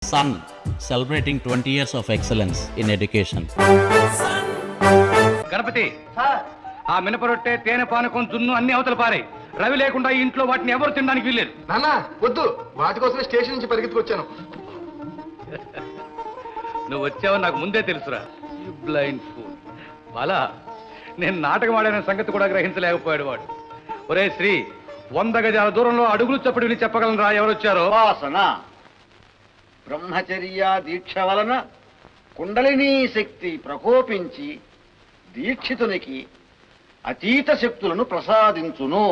Sun, celebrating 20 years of excellence in education. Ganapati ఆ మినపరొట్టె తేనె పానకం జున్ను అన్ని అవతల పారే. రవి లేకుండా ఈ ఇంట్లో వాటిని ఎవరు తినడానికి వీల్లేదు. నాన్న వద్దు, వాటి కోసమే స్టేషన్ నుంచి పరిగెత్తుకొచ్చాను. నువ్వు వచ్చావని నాకు ముందే తెలుసురా. You blind fool. బాలా, నేను నాటకం ఆడిన సంగతి కూడా గ్రహించలేకపోయాడు వాడు. ఒరే శ్రీ, 100 గజాల దూరంలో అడుగులు చప్పుడు విని చెప్పగలను రా ఎవరొచ్చారో. వాసన బ్రహ్మచర్య దీక్ష వలన కుండలినీ శక్తి ప్రకోపించి దీక్షితునికి అతీత శక్తులను ప్రసాదించును.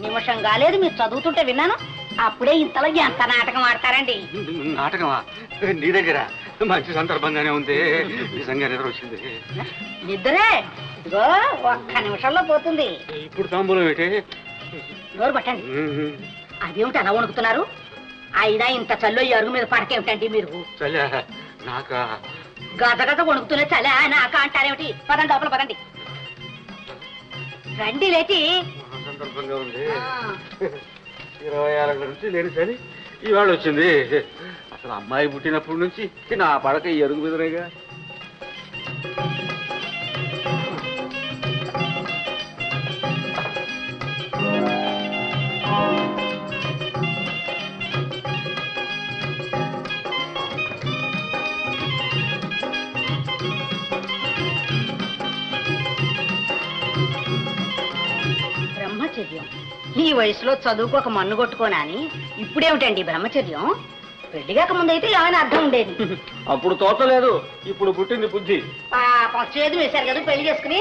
నిమిషం కాలేదు మీరు చదువుతుంటే విన్నాను. అప్పుడే ఇంతలో ఎంత నాటకం ఆడతారండి. నాటకమా? నీ దగ్గర మంచి సందర్భంగానే ఉంది. నిజంగా నిద్ర వచ్చింది. నిద్రే ఇదిగో ఒక్క నిమిషంలో పోతుంది. ఇప్పుడు తాంబూలం ఏంటి? నోరు పట్టండి. అదేమిటి అలా వణుకుతున్నారు? అయినా ఇంత చల్లో ఈ అరుగు మీద పడకేమిటండి మీరు? చల్లే నాక గజ గజ వణుకుతూనే చలే నాక అంటారేమిటి? పదండి లోపల పదండి. రండి లేచి. సందర్భంగా ఉంది. 26 నుంచి లేని సరి ఇవాళ వచ్చింది. అసలు అమ్మాయి పుట్టినప్పటి నుంచి నా పడక ఈ అరుగు మీదనేగా. బ్రహ్మచర్యం ఈ వయసులో చదువుకు ఒక మన్ను కొట్టుకోనని ఇప్పుడేమిటండి బ్రహ్మచర్యం? పెళ్లిగాక ముందైతే ఏమైనా అర్థం ఉండేది. అప్పుడు తోచలేదు, ఇప్పుడు పుట్టింది బుద్ధి. పాపం చేదు వేశారు కదా పెళ్లి చేసుకుని.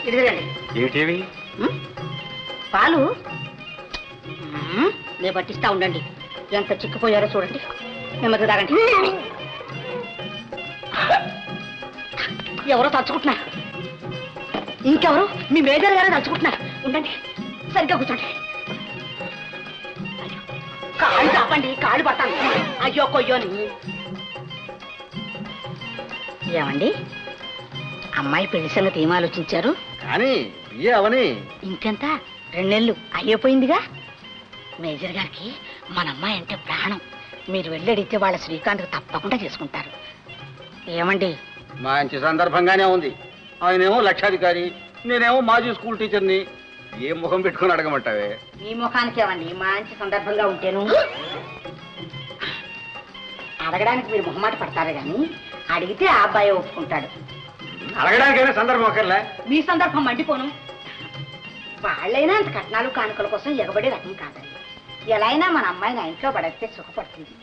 ఇదిగండి ఏమిటివి? పాలు నేను పట్టిస్తా ఉండండి. ఎంత చిక్కిపోయారో చూడండి. నెమ్మది తాగండి. ఎవరో తలుచుకుంటున్నారు. ఇంకెవరు? మీ మేజర్ గారే తలుచుకుంటున్నారు. ఉండండి, సరిగ్గా కూర్చోండి. కాళ్ళు చాపండి, కాళ్ళు పట్టాలి. అయ్యో కొయ్యోని. ఏమండి, అమ్మాయి పెళ్లి సంగతి ఏం ఆలోచించారు? కానీ బియ్య అవని ఇంకెంత 2 నెలలు అయిపోయిందిగా. మేజర్ గారికి మన అమ్మాయి అంటే ప్రాణం. మీరు వెళ్ళడితే వాళ్ళ శ్రీకాంత్కి తప్పకుండా చేసుకుంటారు. ఏమండి? మంచి సందర్భంగానే ఉంది. ఆయనేమో లక్షాధికారి, నేనేమో మాజీ స్కూల్ టీచర్ని. ఏ ముఖం పెట్టుకుని అడగమంటావే? మీ ముఖానికి ఏమండి మంచి సందర్భంగా ఉంటేను. అడగడానికి మీరు మొహమాట పడతారు కానీ అడిగితే ఆ అబ్బాయి ఒప్పుకుంటాడు. అడగడానికైనా సందర్భం ఒకర్లే. మీ సందర్భం మండిపోను. వాళ్ళైనా అంత కట్నాలు కానుకల కోసం ఎగబడే రకం కాదండి. ఎలా అయినా మన అమ్మాయిని ఆ ఇంట్లో పడితే సుఖపడుతుంది.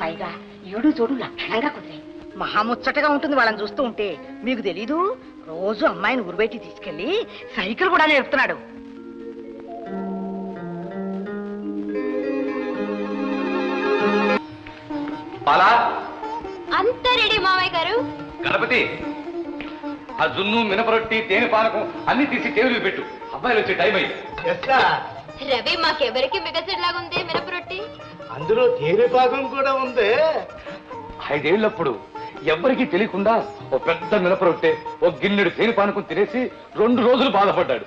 పైగా ఈడు చూడు లక్షణంగా కుదిరాయి. మహాముచ్చటగా ఉంటుంది వాళ్ళని చూస్తూ ఉంటే. మీకు తెలీదు, రోజు అమ్మాయిని ఊరుబయటికి తీసుకెళ్లి సైకిల్ కూడా నేర్పుతున్నాడు. బాలా, అంతా రెడీ మామయ్య గారు. గణపతి, ఆ జున్ను మినపరొట్టి తేనె పానకం అన్ని తీసి టేబుల్ పెట్టు. అబ్బాయిలు వచ్చే టైం అయింది. రవి మాకెవరికి మిగసెట్లాగుంది మినపరొట్టి. అందులో తేనె పాకం కూడా ఉంది. 5 ఏళ్లప్పుడు ఎవ్వరికీ తెలియకుండా ఓ పెద్ద మినపరొట్టె, ఓ గిన్నెడు తేనె పానకం తినేసి 2 రోజులు బాధపడ్డాడు.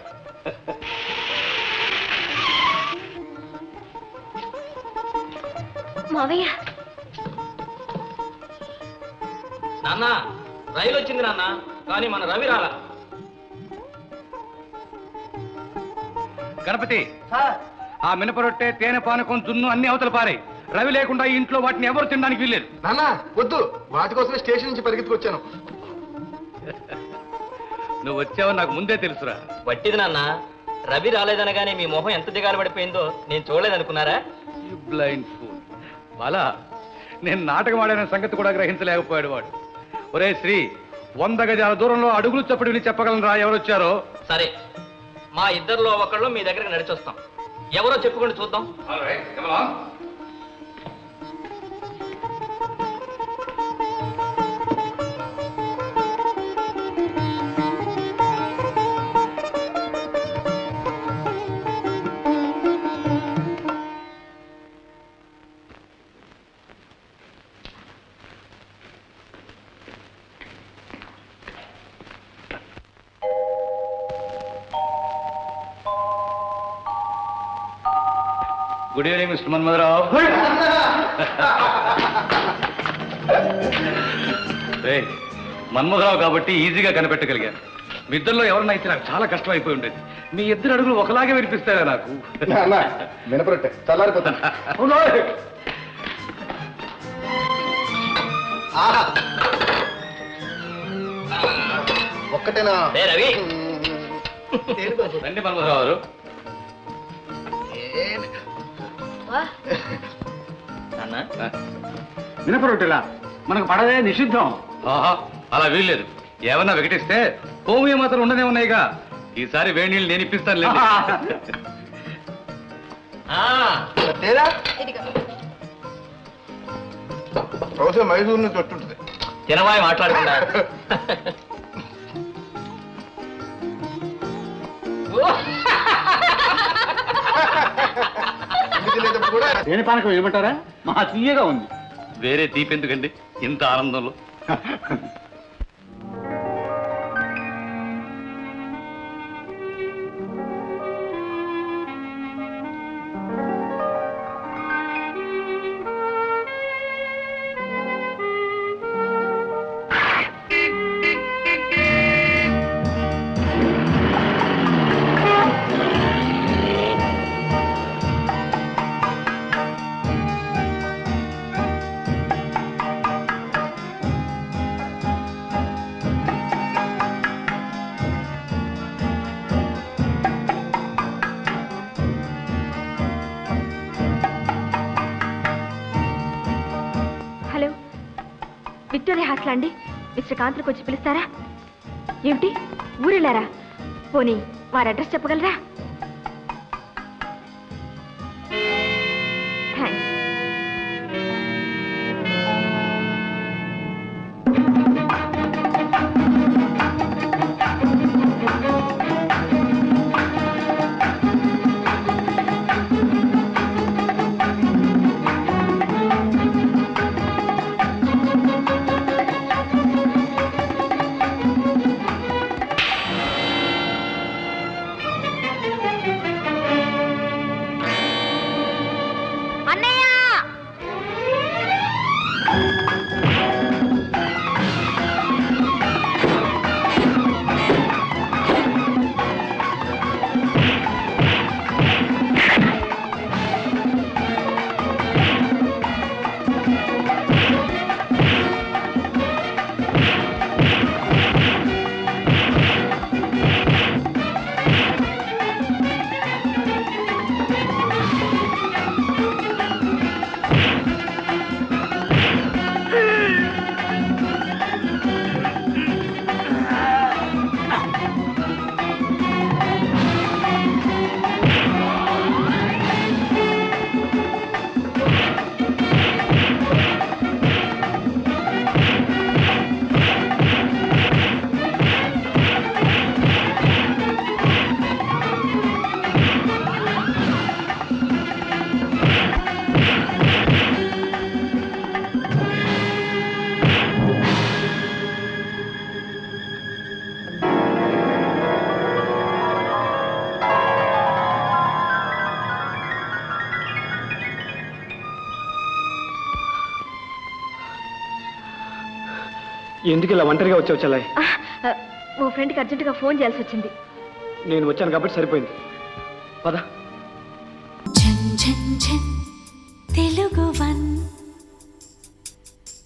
మావయ్య, నాన్న రైలు వచ్చింది నాన్న, కానీ మన రవి రాలా. గణపతి, ఆ మినపరొట్టె తేనె పానకం జున్ను అన్ని అవతల పారే. రవి లేకుండా ఈ ఇంట్లో వాటిని ఎవరు తినడానికి వీల్లేదు. నాన్న వద్దు, వాటి కోసమే స్టేషన్ నుంచి పరిగెత్తుకొచ్చాను. నువ్వు వచ్చావని నాకు ముందే తెలుసురా. వట్టిది నాన్న, రవి రాలేదనగానే మీ మొహం ఎంత దిగాలు పడిపోయిందో నేను చూడలేదనుకున్నారా? You blind fool. బాలా, నేను నాటకం ఆడిన సంగతి కూడా గ్రహించలేకపోయాడు వాడు. ఒరే శ్రీ, 100 గజాల దూరంలో అడుగులు చప్పుడు విని చెప్పగలను రా ఎవరొచ్చారో. సరే, మా ఇద్దరిలో ఒకళ్ళు మీ దగ్గరికి నడిచొస్తాం. ఎవరో చెప్పుకొని చూద్దాం. Good evening mister Manmadha Rao. రేయ్, మన్మధరావు కాబట్టి ఈజీగా కనిపెట్టగలిగాను. మీ ఇద్దరిలో ఎవరన్నా అయితే నాకు చాలా కష్టం అయిపోయి ఉండేది. మీ ఇద్దరు అడుగులు ఒకలాగే వినిపిస్తారా నాకు? మినపరొట్టె చల్లారిపోతాను. ఆహా. ఒక్కటేనా? ఏ రవి, రండి మన్మధరావు గారు. నాన్న మినపరొట్టెలా మనకు పడదే నిషిద్ధం. ఆహా, అలా వీల్లేదు. ఏమన్నా వికటిస్తే హోమియో మాత్రం ఉండనే ఉన్నాయిగా. ఈసారి వేడి నీళ్ళు నేను ఇప్పిస్తాను లేదు. తేరా ఇదిగో బహుశా మైసూరు నుంచి వస్తుంటుంది. తినవాయి మాట్లాడకుండా. ఇంటికి వెళ్ళేటప్పుడు కూడా తేనె పానకం ఏమంటారా? మహా తీయగా ఉంది. వేరే తీపి ఎందుకండి ఇంత ఆనందంలో? హలో, విక్టోరియా హాస్టల్ అండి. మిస్టర్ కాంత్కి వచ్చి పిలుస్తారా? ఏమిటి, ఊరెళ్ళారా? పోనీ వారి అడ్రస్ చెప్పగలరా? థ్యాంక్స్. ఎందుకు ఇలా ఒంటరిగా వచ్చావు చెల్లాయి? ఓ ఫ్రెండ్కి అర్జెంటుగా ఫోన్ చేయాల్సి వచ్చింది. నేను వచ్చాను కాబట్టి సరిపోయింది. పద. తెలుగు వన్